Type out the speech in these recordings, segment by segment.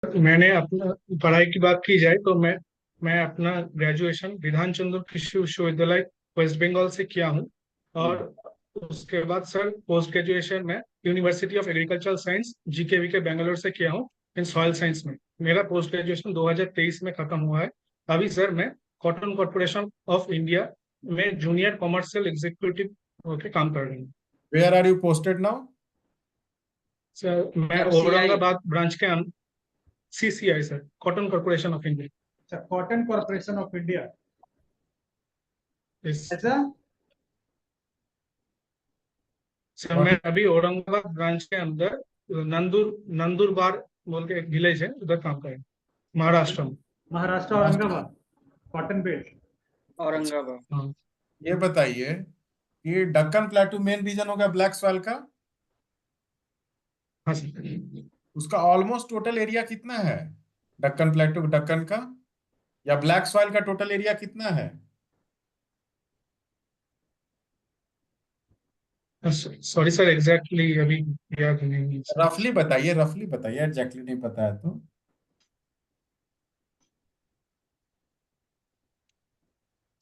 मैंने अपना पढ़ाई की बात की जाए तो मैं अपना ग्रेजुएशन विधान चंद्र कृषि विश्वविद्यालय वेस्ट बंगाल से किया हूँ। और उसके बाद सर पोस्ट ग्रेजुएशन में university of agricultural science GKVK Bangalore से किया हूँ इन सॉइल साइंस में। मेरा पोस्ट ग्रेजुएशन 2023 में खत्म हुआ है। अभी सर मैं कॉटन कॉर्पोरेशन ऑफ इंडिया में जूनियर कॉमर्शियल एग्जीक्यूटिव होकर काम कर रही हूँ। Where are you posted now? Sir मैं सर सीआई। औरंगाबाद ब्रांच के CCI sir, cotton corporation of India. अच्छा, कॉटन कॉर्पोरेशन ऑफ इंडिया। इस ऐसा? सर व्हाट मैं इज? अभी औरंगाबाद ब्रांच के अंदर नंदुरबार बोल के एक विलेज है, उधर काम करें, महाराष्ट्र में। Maharashtra, Aurangabad, cotton belt. औरंगाबाद। हाँ। ये बताइए कि दक्कन प्लेटू मेन रीजन होगा ब्लैक सॉइल का। हाँ सर। उसका ऑलमोस्ट टोटल एरिया कितना है? दक्कन प्लेटू दक्कन का या ब्लैक सॉइल का टोटल एरिया कितना है? सॉरी सर, एग्जैक्टली अभी याद नहीं है सर। रफली बताइए, एग्जैक्टली नहीं पता है तो।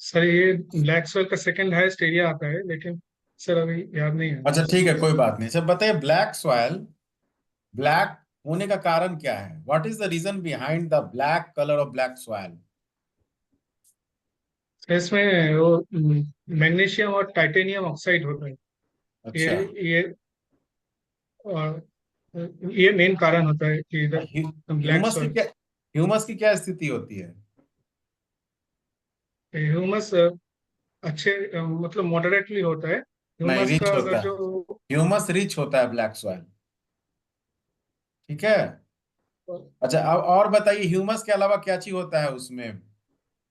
सर ये ब्लैक सोयल का सेकंड हाईएस्ट एरिया आता है, लेकिन सर अभी याद नहीं है। अच्छा ठीक है, कोई बात नहीं। सब बताइए, ब्लैक सॉइल ब्लैक होने का कारण क्या है? What is the reason behind the black colour of black soil? Sir इसमें वो मैग्नीशियम और टाइटेनियम ऑक्साइड होता है। ये अच्छा। ये और ये मेन कारण होता है कि इधर ब्लैक ह्यूमस की सोयल। क्या ह्यूमस की क्या स्थिति होती है? ह्यूमस अच्छे मतलब मॉडरेटली होता है। नहीं, ह्यूमस रिच का होता अगर है। जो ह्यूमस रिच होता है ब्लैक सॉइल। ठीक है। अच्छा, अब और बताइए, ह्यूमस के अलावा क्या चीज होता है उसमें?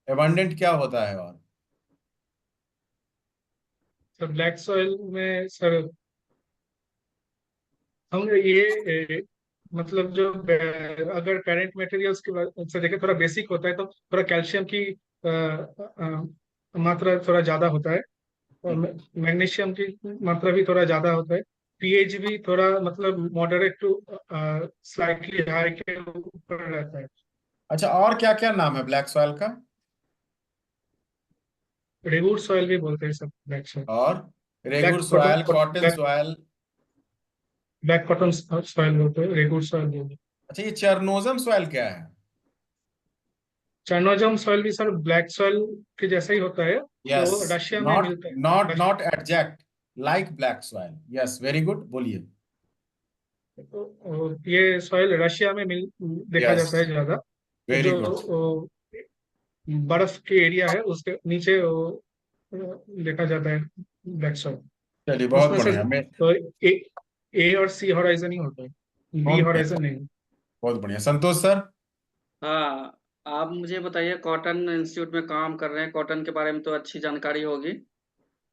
एबंडेंट क्या होता है और? सर ब्लैक सॉइल में सर हम ये मतलब जो अगर पेरेंट मटेरियल्स की बात से देखें, थोड़ा बेसिक होता है तो थोड़ा कैल्शियम की मात्रा थोड़ा ज्यादा होता है। और मैग्नीशियम की मात्रा भी थोड़ा ज्यादा होता है। पीएच भी थोड़ा मतलब मॉडरेट टू स्लाइटली हाई के ऊपर रहता है। अच्छा, और क्या क्या नाम है ब्लैक सॉइल का? रेगुड़ सॉइल भी बोलते हैं सब ब्लैक सॉइल। और रेगुड़ black cotton soil, cotton soil. Black cotton soil बोलते हैं, रेगुड़ सॉइल बोलते हैं। अच्छा, ये चरनोजम सॉइल क्या है? चर्नोजम सॉइल भी सर ब्लैक सॉइल के जैसा ही होता है। यस। वो रशिया में नॉट मिलता नॉट है। Not exact like black soil. Yes, very good, बोलिए। ये सॉइल रशिया में देखा यस, जाता है ज्यादा। वेरी जो गुड। बर्फ के एरिया है उसके नीचे देखा जाता है ब्लैक सॉइल। चलिए, बहुत उसमें बढ़िया। सिर्फ मैं ए, ए और सी हॉराइजन ही होता है, बी बहुत हॉराइजन बढ़िया, नहीं। बहुत बढ़िया। संतोष सर। हाँ, आप मुझे बताइए, कॉटन इंस्टीट्यूट में काम कर रहे हैं, कॉटन के बारे में तो अच्छी जानकारी होगी।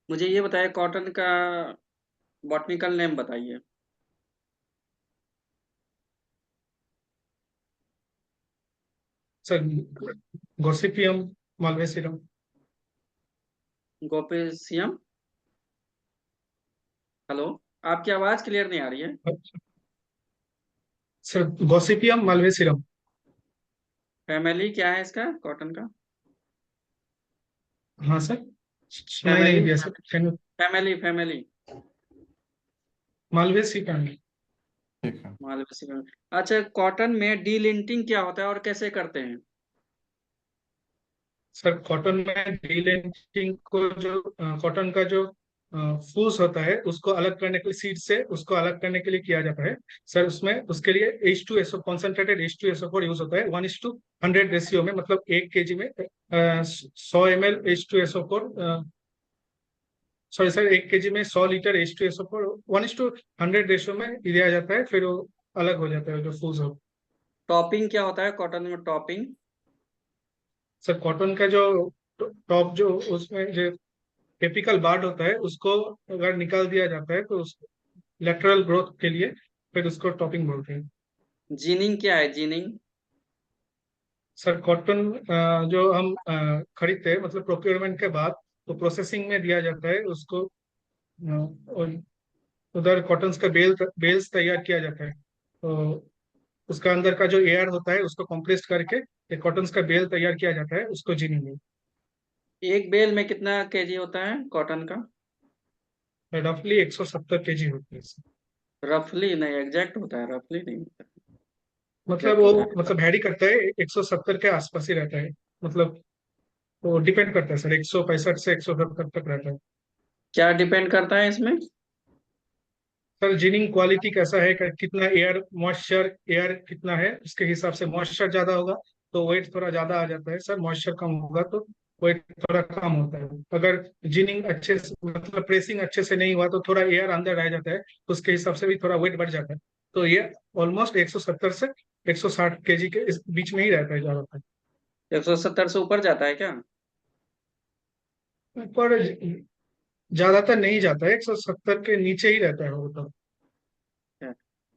मुझे ये बताइए, कॉटन का बॉटनिकल नेम बताइए। Sir gossypium malvaceum. Gossypium. Hello, आपकी आवाज क्लियर नहीं आ रही है। Sir gossypium मालवेसियम। फैमिली क्या है इसका, कॉटन का? हाँ सर, सुनाई फैमिली। नहीं दिया sir. Family family. Malvaceae family. ठीक है। Malvaceae family. अच्छा, कॉटन में डीलिंटिंग क्या होता है और कैसे करते हैं? सर कॉटन में डीलिंटिंग को जो कॉटन का जो फूस होता है उसको अलग करने के लिए, सीड से उसको अलग करने के लिए किया जाता है। सर उसमें उसके लिए H2SO कॉन्सेंट्रेटेड H2SO4 यूज होता है 1:100 रेशियो में। मतलब 1 kg में 100 ml H2SO4, sorry sir 1 kg में 100 लीटर H2SO4 1:100 रेशियो में दिया जाता है। फिर वो अलग हो जाता है जो फूस हो। टॉपिंग क्या होता है कॉटन में, टॉपिंग? सर कॉटन का जो टॉप जो उसमें जो टिपिकल बार्ड होता है उसको अगर निकाल दिया जाता है तो उस लेटरल ग्रोथ के लिए फिर उसको टॉपिंग बोलते हैं। जीनिंग क्या है, जीनिंग? सर कॉटन जो हम खरीदते हैं मतलब प्रोक्योरमेंट के बाद तो प्रोसेसिंग में दिया जाता है उसको। और उधर कॉटन का बेल्स तैयार किया जाता है। तो उसका अंदर का जो एयर होता है उसको कंप्रेस करके एक कॉटन का बेल तैयार किया जाता है, उसको जिनिंग है। एक बेल में कितना केजी होता है कॉटन का? रफली 170 kg होती है सर। रफली नहीं, एग्जैक्ट होता है, रफली नहीं होता, मतलब एग्जैक्ट वो होता है। मतलब हैरी करता है, 170 के आसपास ही रहता है। मतलब वो डिपेंड करता है सर, 165 से 170 तक रहता है। क्या डिपेंड करता है इसमें? सर जिनिंग क्वालिटी कैसा है, कितना एयर मॉइस्चर एयर कितना है, उसके हिसाब से मॉइस्चर ज्यादा होगा तो वेट थोड़ा ज्यादा आ जाता है सर, मॉइस्चर कम होगा तो वेट थोड़ा कम होता है। अगर जिनिंग अच्छे से मतलब प्रेसिंग अच्छे से नहीं हुआ तो थोड़ा एयर अंदर रह जाता है, उसके हिसाब से भी थोड़ा वेट बढ़ जाता है। तो ये ऑलमोस्ट 170 से 160 kg के इस बीच में ही रहता है ज्यादातर। 170 से ऊपर जाता है क्या? पर ज्यादातर नहीं जाता है, 170 के नीचे ही रहता है वो तो।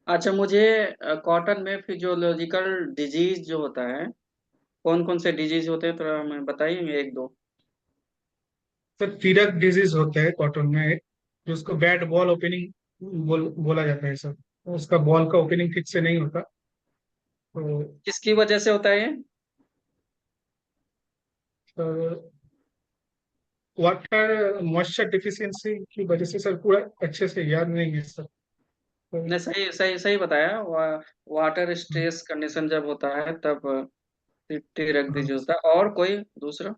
अच्छा, मुझे कॉटन में फिजियोलॉजिकल डिजीज जो होता है, कौन कौन से डिजीज होते हैं, थोड़ा हमें बताइए एक दो। सर पीरक डिजीज होता है कॉटन में एक, जिसको बैट बॉल ओपनिंग बोला जाता है सर। उसका बॉल का ओपनिंग ठीक से नहीं होता तो किसकी वजह से होता है ये? वाटर मॉइस्चर डिफिशियंसी की वजह से सर, पूरा अच्छे से याद नहीं है सर तो, ने सही सही सही बताया। वाटर स्ट्रेस कंडीशन जब होता है तब चिट्टी रख हाँ, दीजिए होता है। और कोई दूसरा?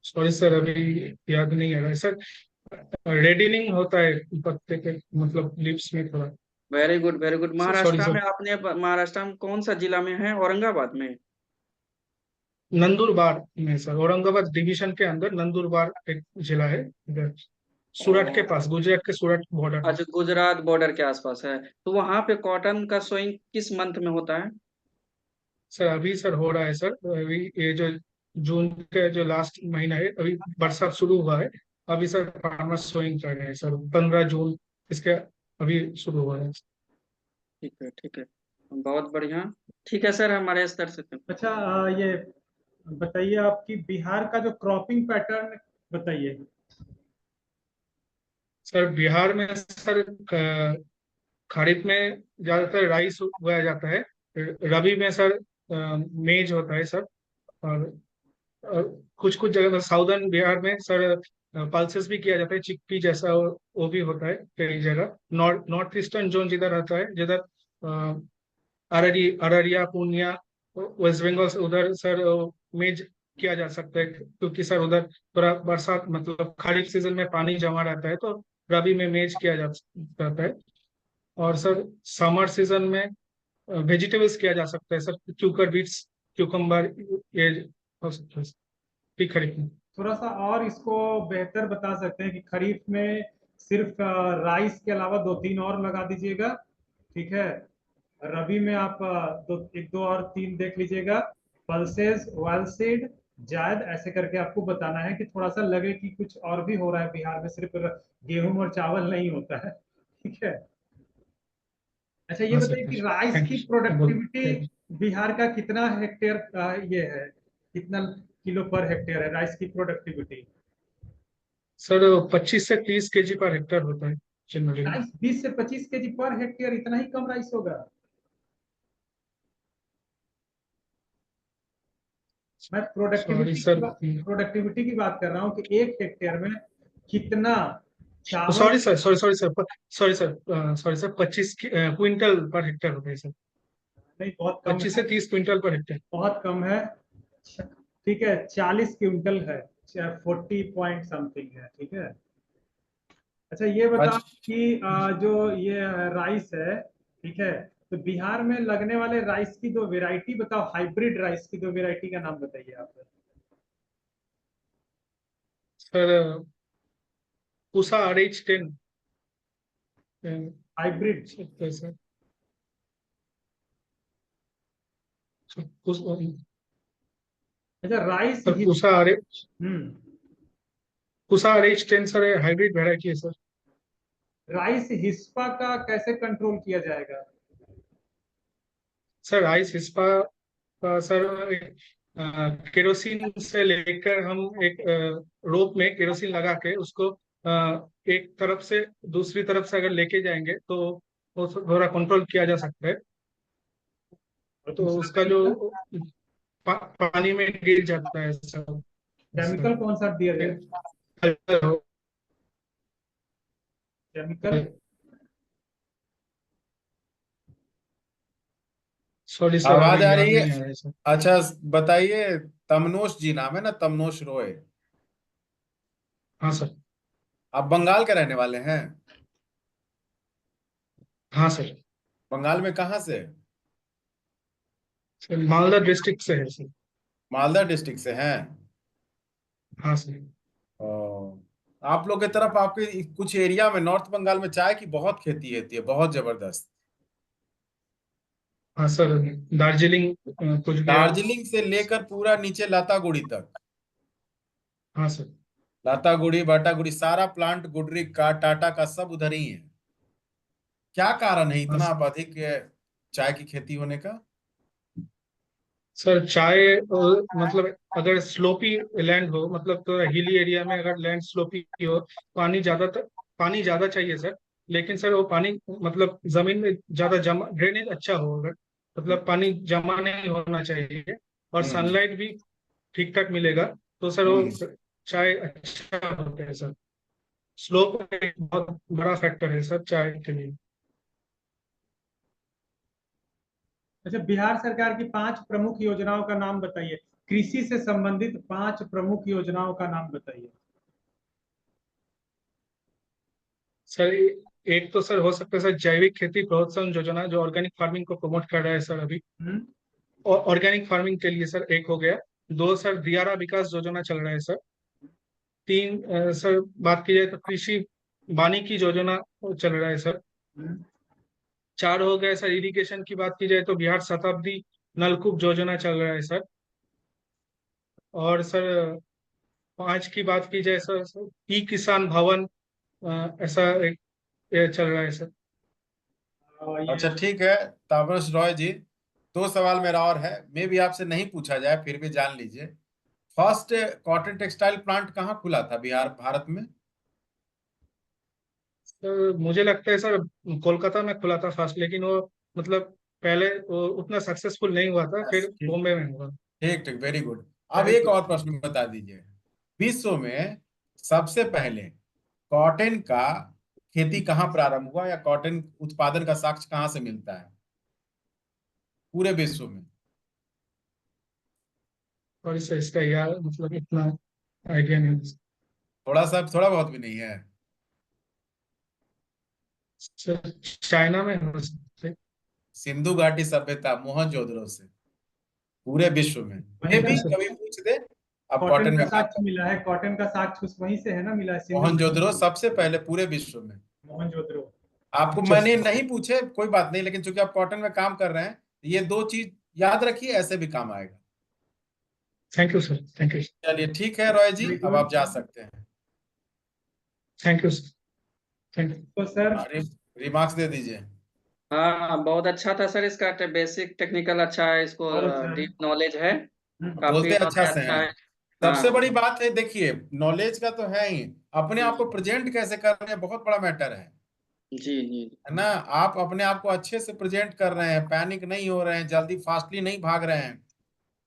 सॉरी सर अभी याद नहीं आ रहा है सर। रेडिनिंग होता है पत्ते के, मतलब लिप्स में थोड़ा। Very good, very good. Sorry Maharashtra sir, में आपने, महाराष्ट्र में कौन सा जिला में है? औरंगाबाद में? नंदुरबार में सर, औरंगाबाद डिवीजन के अंदर नंदुरबार एक जिला है इधर, सूरत के और पास, गुजरात के सूरत बॉर्डर में। अच्छा, गुजरात बॉर्डर के आसपास है। तो वहां पे कॉटन का सोइंग किस मंथ में होता है? सर अभी सर हो रहा है सर, अभी ये जो जून का जो लास्ट महीना है, अभी बरसात शुरू हुआ है। अभी सर फार्मर सोइंग कर रहे हैं सर, 15 जून इसके अभी शुरू हो रहा है। ठीक है, ठीक है, बहुत बढ़िया। ठीक है सर, हमारे स्तर से तो। अच्छा, ये बताइए आपकी बिहार का जो क्रॉपिंग पैटर्न बताइए। सर बिहार में सर खरीफ में ज्यादातर राइस उगाया जाता है। रबी में सर मेज होता है सर। और कुछ कुछ जगह साउदर्न बिहार में सर पल्सेस भी किया जाता है, चिकपी जैसा वो भी होता है कई जगह। नॉर्थ नॉर्थ ईस्टर्न जोन जिधर आता है, जिधर अररिया पूर्णिया वेस्ट बंगाल से, उधर सर मेज किया जा सकता है, क्योंकि सर उधर थोड़ा बरसात मतलब खरीफ सीजन में पानी जमा रहता है, तो रबी में मेज किया जाता है। और सर समर सीजन में वेजिटेबल्स किया जा सकता है सर, क्यूकर बीट्स क्यूकम्बर ये हो सकता है ठीक खरीफ में। थोड़ा सा और इसको बेहतर बता सकते हैं कि खरीफ में सिर्फ राइस के अलावा दो तीन और लगा दीजिएगा, ठीक है। रबी में आप एक दो और तीन देख लीजिएगा, पल्सेस, ऑयल सीड, जायद, ऐसे करके आपको बताना है कि थोड़ा सा लगे कि कुछ और भी हो रहा है बिहार में, सिर्फ गेहूं और चावल नहीं होता है, ठीक है। अच्छा, ये हाँ सर, बताइए कि राइस थैंक की यू प्रोडक्टिविटी बोल। बिहार का कितना हेक्टेयर ये है, कितना किलो पर हेक्टेयर है राइस की प्रोडक्टिविटी? सर 25 से 30 kg पर हेक्टर होता है जनरली। राइस 20 से 25 केजी पर हेक्टेयर, इतना ही कम राइस होगा? मैं सॉरी सर, प्रोडक्टिविटी की बात कर रहा हूँ कि एक हेक्टेयर में कितना चावल। Sorry sir, sorry sir 25 quintal per hectare होता है सर। नहीं, बहुत कम 25 है, से 30 क्विंटल पर हेक्टर। बहुत कम है। ठीक है, 40 क्विंटल है, 40 पॉइंट समथिंग है, ठीक है। अच्छा, ये बताओ अच्छा, कि जो ये राइस है, ठीक है, तो बिहार में लगने वाले राइस की दो वेराइटी बताओ, हाइब्रिड राइस की दो वेराइटी का नाम बताइए आप। Sir Pusa RH10 hybrid. सकता है सर। सर अच्छा, rice Pusa R hmm Pusa RH10 sir hybrid variety है सर। राइस हिस्पा का कैसे कंट्रोल किया जाएगा? सर राइस हिस्पा का सर केरोसिन से लेकर हम एक रोप में केरोसिन लगा के उसको एक तरफ से दूसरी तरफ से अगर लेके जाएंगे तो वो थोड़ा कंट्रोल किया जा सकता है। और तो दूसरा उसका जो केमिकल, पानी में गिर जाता है सब केमिकल कौन सा दिया जाए? केमिकल सॉरी सर, आवाज अभी आ याद रही है? नहीं आ रहा है सर। अच्छा बताइए, तमनोश जी नाम है ना, तमनोश रॉय। हाँ सर। आप बंगाल के रहने वाले हैं? हाँ सर। बंगाल में कहाँ से? सर मालदा डिस्ट्रिक्ट से है सर। मालदा डिस्ट्रिक्ट से हैं? हाँ सर। ओ, आप लोग की तरफ, आपके कुछ एरिया में नॉर्थ बंगाल में चाय की बहुत खेती होती है, बहुत जबरदस्त। हाँ सर, दार्जिलिंग, कुचबिहार। दार्जिलिंग से लेकर पूरा नीचे लातागुड़ी तक, हाँ सर। लातागुड़ी बाटागुड़ी सारा प्लांट गुडरिक का, टाटा का, सब उधर ही है। क्या कारण है हाँ इतना सर। अधिक चाय की खेती होने का? सर चाय मतलब अगर स्लोपी लैंड हो, मतलब थोड़ा हिली एरिया में अगर लैंड स्लोपी हो, पानी ज्यादा चाहिए सर। लेकिन सर वो पानी मतलब जमीन में ज्यादा जमा, ड्रेनेज अच्छा हो अगर, मतलब पानी जमा नहीं होना चाहिए और हम्म सनलाइट भी ठीक ठाक मिलेगा, तो सर हम्म। वो चाय अच्छा होता है सर। स्लोप एक बहुत बड़ा फैक्टर है सर चाय के लिए। अच्छा, बिहार सरकार की 5 प्रमुख योजनाओं का नाम बताइए। कृषि से संबंधित 5 प्रमुख योजनाओं का नाम बताइए। सर एक तो सर हो सकता है सर जैविक खेती प्रोत्साहन योजना, जो ऑर्गेनिक फार्मिंग को प्रमोट कर रहा है सर अभी। हम्म। और ऑर्गेनिक फार्मिंग के लिए सर एक हो गया। दो सर दियारा विकास योजना चल रहा है सर। तीन सर बात की जाए तो कृषि वानिकी योजना चल रहा है सर। हम्म। चार हो गए सर इरिगेशन की बात की जाए तो बिहार शताब्दी नलकूप योजना चल रहा है सर। और सर पांच की बात की जाए सर ई किसान भवन, ऐसा एक ये चल रहा है सर। ये अच्छा ठीक है, तापस रॉय जी, दो सवाल मेरा और है, मे भी आपसे नहीं पूछा जाए फिर भी जान लीजिए। फर्स्ट कॉटन टेक्सटाइल प्लांट कहाँ खुला था बिहार भारत में? सर मुझे लगता है सर कोलकाता में खुला था फर्स्ट, लेकिन वो मतलब पहले वो उतना सक्सेसफुल नहीं हुआ था, Yes, फिर ठीक बॉम्बे में हुआ। ठीक ठीक, वेरी गुड। अब वेरी एक गुड। और प्रश्न बता दीजिए, विश्व में सबसे पहले कॉटन का खेती कहाँ प्रारंभ हुआ, या कॉटन उत्पादन का साक्ष्य कहाँ से मिलता है पूरे विश्व में? और इसका यार मतलब इतना आइडिया नहीं है। थोड़ा बहुत भी नहीं है? सर चाइना में हो सकते हैं। सिंधु घाटी सभ्यता, मोहनजोदड़ो से, पूरे विश्व में। वहीं ये का भी सर कभी पूछ दे, अब कॉटन कॉटन का में काम साक्ष्य कर। मिला है, कॉटन का साक्ष्य वहीं से है ना, मिला है सिंधु मोहनजोदड़ो सबसे पहले पूरे विश्व में। मोहनजोदड़ो। आपको अच्छा मैंने सर। नहीं पूछे कोई बात नहीं, लेकिन चूंकि आप कॉटन में काम कर रहे हैं, ये दो चीज याद रखिए, ऐसे भी काम आएगा। Thank you sir, thank you. चलिए ठीक है रॉय जी, वेरी अब गुड। आप जा सकते हैं। Thank you sir, thank you. तो सर, रिमार्क्स दे दीजिए। हाँ, बहुत अच्छा था सर, इसका बेसिक टेक्निकल अच्छा है, इसको बहुत अच्छा है। डीप नॉलेज है, काफी बोलते अच्छा नॉलेज से अच्छा हैं। है। सबसे हाँ बड़ी बात है, देखिए, नॉलेज का तो है ही, अपने आप को जी प्रेजेंट कैसे कर रहे हैं बहुत बड़ा मैटर जी जी। है ना। आप अपने आप को अच्छे से प्रेजेंट कर रहे हैं, पैनिक नहीं हो रहे हैं, जल्दी फास्टली नहीं भाग रहे हैं,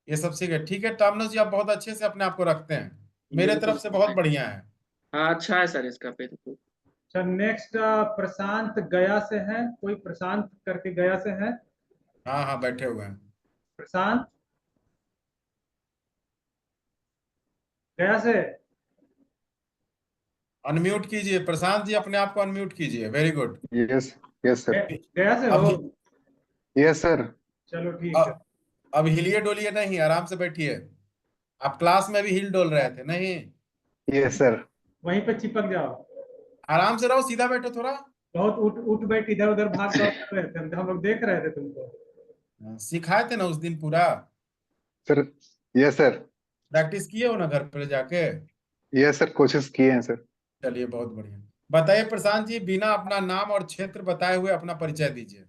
ये सब सीखे। ठीक है टर्मिनोलॉजी आप बहुत अच्छे से अपने आप को रखते हैं, मेरे बिल्कुल तरफ से सर बहुत है। बढ़िया है। हाँ अच्छा है सर, इसका बिल्कुल। सर नेक्स्ट प्रशांत गया से है, कोई प्रशांत करके गया से है? हाँ हाँ, बैठे हुए हैं। प्रशांत गया से। अनम्यूट कीजिए प्रशांत जी, अपने आप को अनम्यूट कीजिए, very good. Yes, yes sir. गया से अब हो? Yes sir. चलो ठीक है। अब अब हिलिए डोलिए नहीं, आराम से बैठिए। आप क्लास में भी हिल डोल रहे थे नहीं? Yes sir. वहीं पे चिपक जाओ। आराम से रहो, सीधा बैठो थोड़ा। बहुत उठ उठ बैठ इधर उधर भाग दौड़ कर रहे थे, हम लोग देख रहे थे तुमको। सिखाए थे ना उस दिन पूरा, सर यस सर। प्रैक्टिस किए हो ना घर पे जाके? यस सर, कोशिश किए हैं सर। चलिए बहुत बढ़िया। बताइए प्रशांत जी, बिना अपना नाम और क्षेत्र बताए हुए अपना परिचय दीजिए।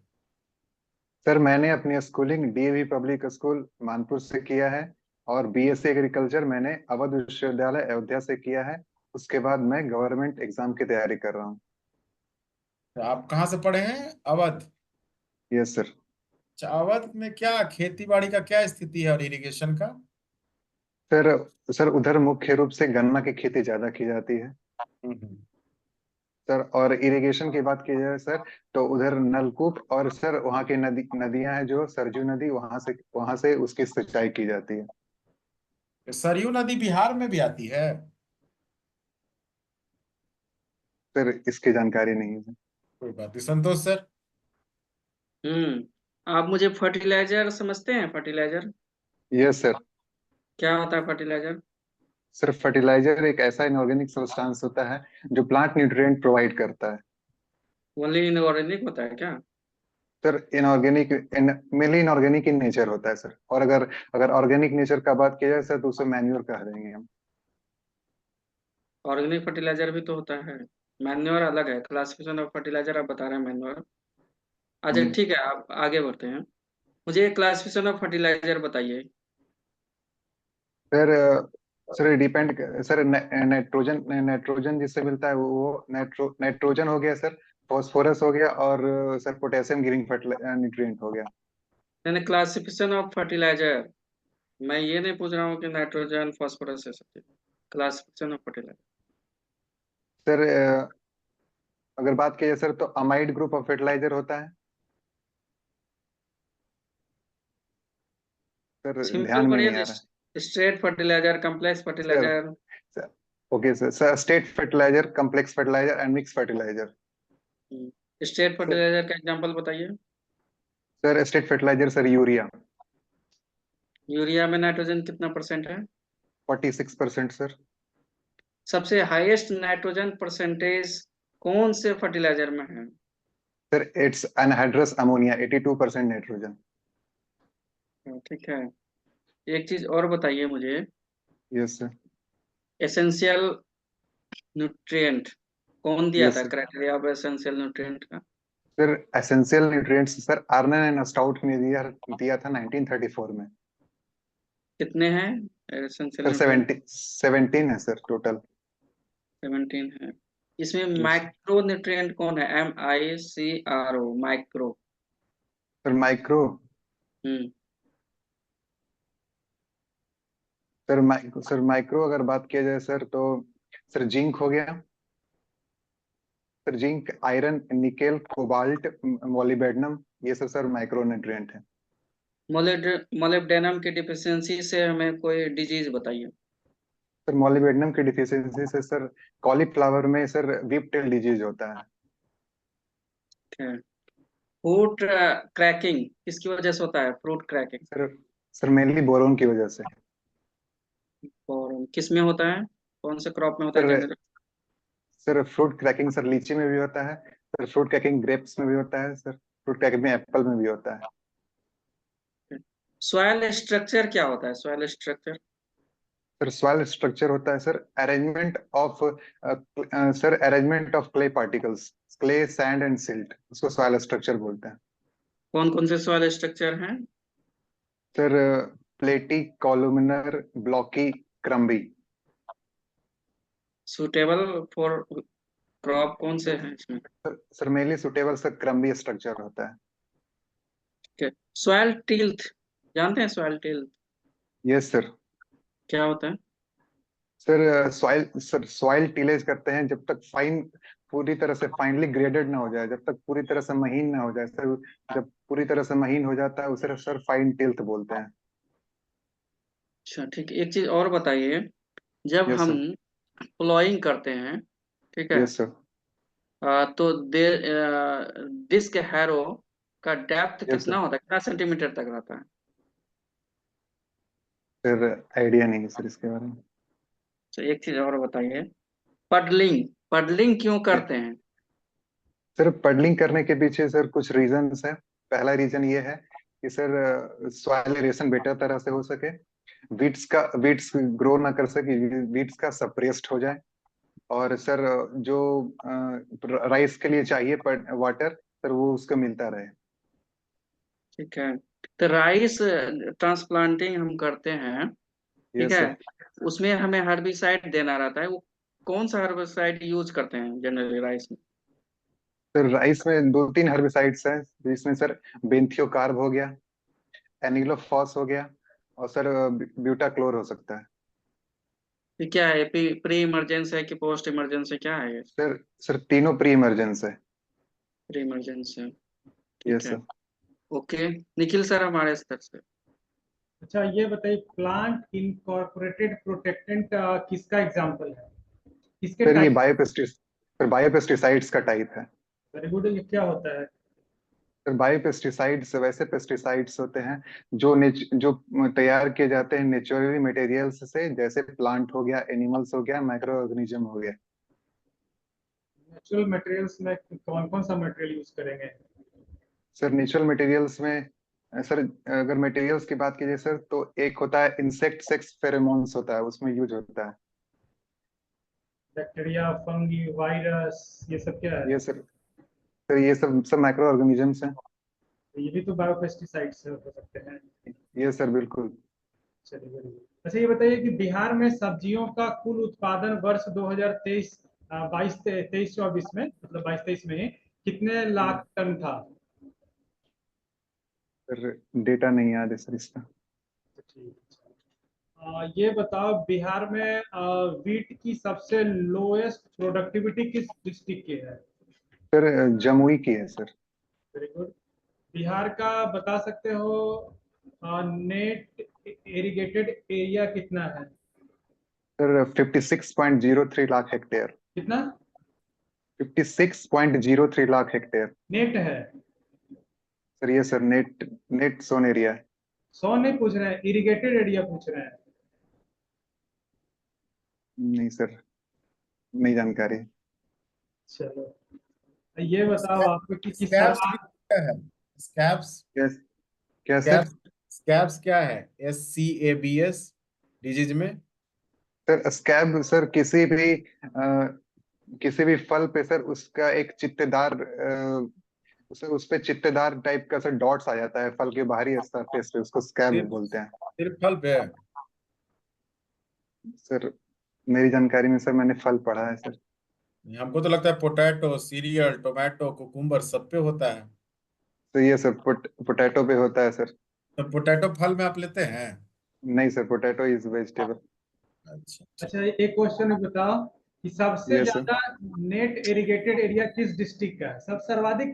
सर मैंने अपनी schooling DAV public school Manpur से किया है, और बीएससी एग्रीकल्चर मैंने अवध विश्वविद्यालय अयोध्या से किया है, उसके बाद मैं गवर्नमेंट एग्जाम की तैयारी कर रहा हूँ। तो आप कहाँ से पढ़े हैं? अवध? Yes sir. अच्छा, अवध में क्या खेती बाड़ी का क्या स्थिति है और इरिगेशन का? सर सर उधर मुख्य रूप से गन्ना की खेती ज्यादा की जाती है हम्म। सर। और इरिगेशन की बात की जाए सर, तो उधर नलकूप और सर वहाँ की नदियां हैं, जो सरजू नदी, वहां से उसकी सिंचाई की जाती है। सरयू नदी बिहार में भी आती है? सर इसकी जानकारी नहीं है। कोई बात नहीं। संतोष सर? आप मुझे फर्टिलाइजर समझते हैं? Fertiliser yes sir. क्या होता है? फर्टिलाइजर सर फर्टिलाइजर एक ऐसा इनऑर्गेनिक सब्सटेंस होता है जो प्लांट न्यूट्रिएंट प्रोवाइड करता है। ओनली इनऑर्गेनिक होता है क्या? Sir inorganic, mainly inorganic in nature होता है सर। और अगर अगर ऑर्गेनिक नेचर का बात की जाए सर, तो उसे मैन्योर कह देंगे हम। ऑर्गेनिक फर्टिलाइजर भी तो होता है। मैन्योर अलग है। क्लासिफिकेशन ऑफ फर्टिलाइजर आप बता रहे हैं मैन्योर। अच्छा हम्म। ठीक है, आप आगे बढ़ते हैं। मुझे क्लासिफिकेशन ऑफ फर्टिलाइजर बताइए। Sir sir depend, sir nitrogen nitrogen जिससे मिलता है वो नाइट्रोजन हो गया सर, फॉस्फोरस हो गया, और सर पोटेशियम गिविंग न्यूट्रिएंट हो गया। यानी क्लासिफिकेशन ऑफ फर्टिलाइजर, मैं ये नहीं पूछ रहा हूँ कि नाइट्रोजन फॉस्फोरस है सब। Classification of fertiliser. सर अगर बात की जाए सर, तो अमाइड ग्रुप ऑफ फर्टिलाइजर होता है सर। सिंपल ध्यान में नहीं पढ़िए। आ रहा स्ट्रेट फर्टिलाइजर, कम्प्लेक्स है fertiliser. Sir. Okay sir. Sir state fertiliser, complex fertiliser and mix fertiliser. State sir fertiliser का एग्जांपल बताइए। Sir state fertiliser sir urea. Urea में नाइट्रोजन कितना परसेंट है? 46% सर। सबसे हाईएस्ट नाइट्रोजन परसेंटेज कौन से fertiliser में है? Sir it's anhydrous ammonia, 82% nitrogen. ठीक है। एक चीज और बताइए मुझे। Yes sir. एसेंशियल न्यूट्रिएंट कौन दिया यस था? Sir. Criteria of essential nutrient का। Sir essential nutrients sir Arnon and Stout ने दिया दिया था 1934 में। कितने हैं एसेंशियल सर न्यूट्रिएंट? 17 है सर टोटल। 17 है। इसमें यस सर। माइक्रो न्यूट्रिएंट कौन है? MICRO, micro. सर माइक्रो, हम्म सर माइक्रो अगर बात किया जाए सर, तो सर जिंक हो गया। Sir zinc, iron, nickel, cobalt, molybdenum, ये सब सर माइक्रो न्यूट्रिएंट है। मोलिब्डेनम की डिफिशियंसी से हमें कोई डिजीज बताइए। सर मोलिबेडनम की डिफिशियंसी से सर कॉलीफ्लावर में सर वीप टेल डिजीज होता है। फ्रूट क्रैकिंग किसकी वजह से होता है? Fruit cracking sir sir mainly boron की वजह से। और किस में होता है? कौन से क्रॉप में होता है sir generally? Sir fruit cracking sir लीची में भी होता है सर, फ्रूट क्रैकिंग ग्रेप्स में भी होता है सर, फ्रूट क्रैकिंग में एप्पल में भी होता है। सॉइल स्ट्रक्चर क्या होता है? Soil structure sir soil structure होता है sir arrangement of clay particles, clay, sand and silt, उसको सॉइल स्ट्रक्चर बोलते हैं। कौन कौन से सॉइल स्ट्रक्चर हैं? Sir platy, columnar, blocky, crumby. Suitable for crop कौन से हैं इसमें? Sir mainly suitable sir crumby structure होता है। सॉइल टिल्थ जानते हैं? Soil tilth yes sir. क्या होता है? सर सॉइल टिलेज करते हैं जब तक पूरी तरह से फाइनली ग्रेडेड ना हो जाए, जब तक पूरी तरह से महीन ना हो जाए सर। जब पूरी तरह से महीन हो जाता है उसे सर फाइन टिल्थ बोलते हैं। अच्छा ठीक है। एक चीज और बताइए। जब यस हम सर। प्लॉइंग करते हैं, ठीक है, यस सर। तो डिस्क हैरो का डेप्थ यस कितना सर। होता है? कितना सेंटीमीटर तक रहता है? सर आइडिया नहीं है सर इसके बारे में। तो एक चीज और बताइए। पडलिंग पडलिंग क्यों करते हैं? सर पडलिंग करने के पीछे सर कुछ रीजंस है। पहला रीजन ये है कि सर सॉइल एरेशन बेटर तरह से हो सके, वीड्स ग्रो ना कर सके, वीड्स का सप्रेस्ड हो जाए, और सर जो राइस के लिए चाहिए वाटर सर वो उसको मिलता रहे। ठीक है। तो राइस ट्रांसप्लांटिंग हम करते हैं, ठीक यस है, सर। उसमें हमें हर्बिसाइड देना रहता है। वो कौन सा हर्बिसाइड यूज करते हैं जनरली राइस में? सर राइस में 2-3 हर्बिसाइड्स हैं, जिसमें सर बेंथियोकार्ब हो गया, एनिलोफॉस हो गया, और सर ब्यूटाक्लोर हो सकता है। ये क्या है, प्री इमरजेंस है कि पोस्ट इमरजेंस है, क्या है ये? सर तीनों प्री इमरजेंस है। प्री इमरजेंस है, ठीक यस है। सर। ओके, निखिल सर हमारे स्तर से। अच्छा ये बताइए, प्लांट इनकॉर्पोरेटेड प्रोटेक्टेंट किसका एग्जांपल है, किसके सर ये टाइप? बायोपेस्टिसाइड्स का टाइप है। वेरी गुड, ये क्या होता है? सर बायोपेस्टिसाइड्स वैसे पेस्टिसाइड्स होते हैं जो तैयार किए जाते हैं नेचुरली मटेरियल्स से, जैसे प्लांट हो गया, एनिमल्स हो गया, माइक्रो ऑर्गेनिज्म हो गया। नेचुरल मटेरियल्स में कौन कौन सा मटेरियल यूज करेंगे? सर नेचुरल मटेरियल्स में सर अगर मटेरियल्स की बात कीजिए सर, तो एक होता है इंसेक्ट सेक्स फेरोमोन्स होता है, उसमें यूज होता है। बैक्टीरिया, फंगी, वायरस, ये सब क्या है? ये सर ये सब सब माइक्रो ऑर्गेनिजम्स हैं। तो ये भी तो बायोपेस्टिसाइड्स हो सकते हैं। ये सर बिल्कुल। चलिए very good। अच्छा ये बताइए कि बिहार में सब्जियों का कुल उत्पादन वर्ष 2023 23-24 में, मतलब 22-23 में कितने लाख टन था? सर डेटा नहीं याद है सर इसका। तो ठीक है। ये बताओ, बिहार में वीट की सबसे लोएस्ट प्रोडक्टिविटी किस डिस्ट्रिक्ट की है? सर जमुई की है सर। Very good. बिहार का बता सकते हो नेट इरिगेटेड एरिया कितना है? Sir 56.03 lakh hectare. कितना 56.03 लाख हेक्टेयर। नेट है? सर ये sir net net sown area है। 100 नहीं पूछ रहे हैं, इरिगेटेड एरिया पूछ रहे हैं। नहीं सर, नहीं जानकारी। चलो ये बताओ आपको कि किस स्कैब्स भी सरकार। क्या है? स्कैब्स, क्या क्या सर? स्कैब्स, स्कैब्स क्या है? SCABS डिजीज में। सर स्कैब सर किसी भी फल पे सर उसका एक चित्तेदार सर उस पे चित्तेदार टाइप का सर डॉट्स आ जाता है फल के बाहरी सरफेस पे, उसको स्कैब सिर्फ बोलते हैं। सिर्फ फल पे? सर मेरी जानकारी में सर मैंने फल पढ़ा है सर। हमको तो लगता है पोटैटो, सीरियल, टोमेटो, कुकुम्बर सब पे होता है। तो ये सर पोटैटो पे होता है सर। तो पोटैटो फल में आप लेते हैं? नहीं सर, पोटैटो इज वेजिटेबल। अच्छा। अच्छा एक क्वेश्चन बताओ कि सबसे ये सर ज्यादा नेट इरिगेटेड एरिया किस डिस्ट्रिक्ट का है? सब सर्वाधिक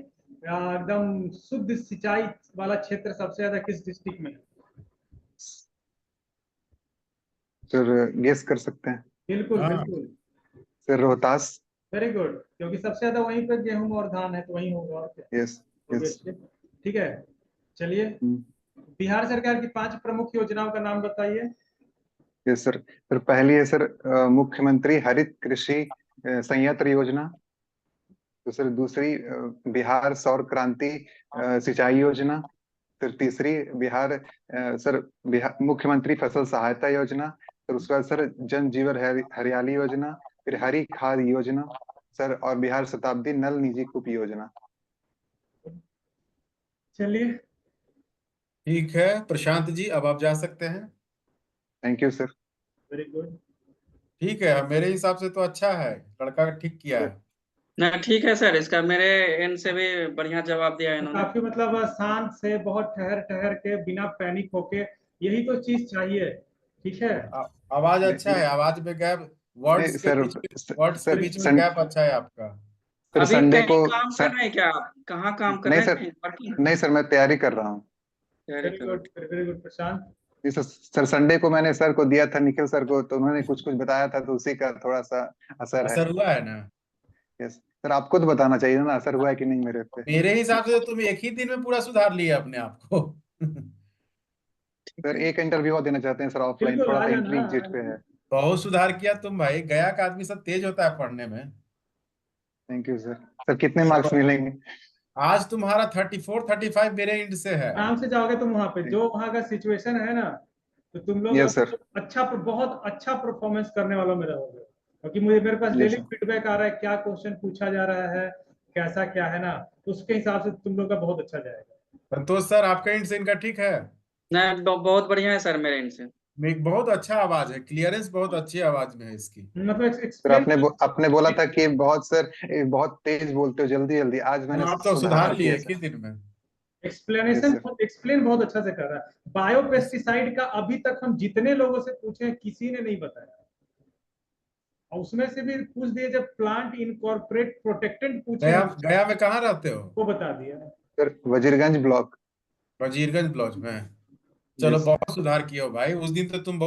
एकदम शुद्ध सिंचाई वाला क्षेत्र सबसे ज्यादा किस डिस्ट्रिक्ट में है? सर गेस कर सकते हैं। बिल्कुल हाँ, बिल्कुल। सर रोहतास। वेरी गुड, क्योंकि सबसे ज्यादा वहीं पर गेहूं और धान है, तो वहीं होगा और क्या। Yes yes. Obviously। ठीक है, चलिए बिहार सरकार की 5 प्रमुख योजनाओं का नाम बताइए। Yes sir. सर पहली है सर मुख्यमंत्री हरित कृषि संयंत्र योजना। तो सर दूसरी बिहार सौर क्रांति सिंचाई योजना। फिर तीसरी बिहार मुख्यमंत्री फसल सहायता योजना। फिर उसके बाद सर जन जीवन हरियाली योजना। फिर हरी खाद योजना सर, और बिहार शताब्दी नल निजी कूप योजना। चलिए ठीक है प्रशांत जी, अब आप जा सकते हैं। Thank you sir. Very good. ठीक है, मेरे हिसाब से तो अच्छा है, लड़का ठीक किया है। ना ठीक है सर, इसका मेरे एंड से भी बढ़िया जवाब दिया है इन्होंने। काफी मतलब शांत से, बहुत ठहर ठहर के, बिना पैनिक होके, यही तो चीज चाहिए। ठीक है। आवाज अच्छा नहीं है, आवाज में गैप, नहीं, सर वर्ड्स के सर बीच में सन, गैप अच्छा है आपका। सर अभी संडे कहीं को काम कर रहे हैं क्या आप? कहाँ काम कर नहीं रहे हैं, सर, कहीं वर्किंग? नहीं सर मैं तैयारी कर रहा हूँ। तैयारी वेरी कर रहे गुड वेरी गुड प्रशांत। जी सर। सर संडे को मैंने सर को दिया था, निखिल सर को, तो उन्होंने कुछ कुछ बताया था, तो उसी का थोड़ा सा असर है। असर हुआ है ना? यस सर, आपको तो बताना चाहिए ना असर हुआ है कि नहीं मेरे पे। मेरे हिसाब से तो तुम एक ही दिन में पूरा सुधार लिया अपने आप को। सर एक इंटरव्यू और देना चाहते हैं सर ऑफलाइन, बिल्कुल थोड़ा आ सा जाना, इंट्री आ जिट पे जाना। है। बहुत सुधार किया तुम भाई, गया का आदमी सब तेज होता है पढ़ने में। Thank you sir. सर कितने मार्क्स मिलेंगे? आज तुम्हारा 34-35 मेरे इंड से है। आराम से जाओगे तुम वहां पे, जो वहां का सिचुएशन है ना, तो तुम लोग यस सर। अच्छा, बहुत अच्छा परफॉर्मेंस करने वालों में रहोगे, क्योंकि मेरे पास यस डेली सर। फीडबैक आ रहा है, क्या क्वेश्चन पूछा जा रहा है, कैसा क्या है ना, तो उसके हिसाब से तुम लोग का बहुत अच्छा जाएगा। संतोष सर, आपका इंड से इनका ठीक है? नहीं बहुत बढ़िया है सर मेरे एंड से। में एक बहुत अच्छा आवाज है, क्लियरेंस बहुत अच्छी आवाज में है इसकी। मतलब सर एक्सप्लेन आपने बोला था कि बहुत सर बहुत तेज बोलते हो, जल्दी जल्दी। आज मैंने आप तो सुधार सुधार लिए किया एक ही सर। दिन में। Yes sir. एक्सप्लेन बहुत अच्छा से कर रहा है। बायोपेस्टिसाइड का अभी तक हम जितने लोगों से पूछे हैं, किसी ने नहीं बताया। और उसमें से भी पूछ दिए, जब प्लांट इनकॉर्पोरेट प्रोटेक्टेंट पूछे गया हैं, गया में कहाँ रहते हो? वो बता दिया। Sir Wazirganj block. Wazirganj block में। चलो यस सर। बहुत सुधार किए हो भाई, उस दिन तो तुम